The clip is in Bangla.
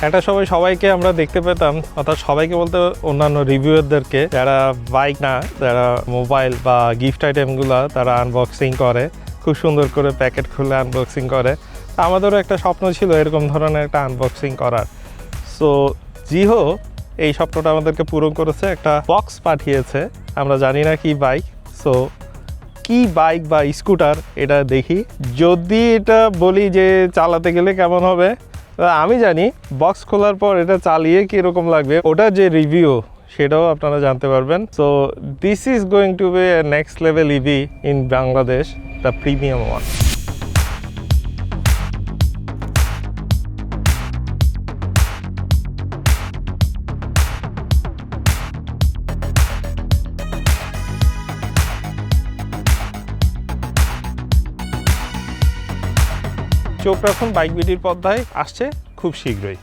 একটা সময় সবাইকে আমরা দেখতে পেতাম, অর্থাৎ সবাইকে বলতে অন্যান্য রিভিউয়ারদেরকে, যারা বাইক না, যারা মোবাইল বা গিফট আইটেমগুলো তারা আনবক্সিং করে, খুব সুন্দর করে প্যাকেট খুলে আনবক্সিং করে। আমাদেরও একটা স্বপ্ন ছিল এরকম ধরনের একটা আনবক্সিং করার। সো জিহো এই স্বপ্নটা আমাদেরকে পূরণ করেছে, একটা বক্স পাঠিয়েছে। আমরা জানি না কি বাইক, সো কি বাইক বা স্কুটার এটা দেখি। যদি এটা বলি যে চালাতে গেলে কেমন হবে, আমি জানি বক্স খোলার পর এটা চালিয়ে কীরকম লাগবে, ওটা যে রিভিউ সেটাও আপনারা জানতে পারবেন। So this is going to be a next level EV in Bangladesh, the premium one. চোখ রাখুন বাইক বিডির পর্দায়, আসছে খুব শীঘ্রই।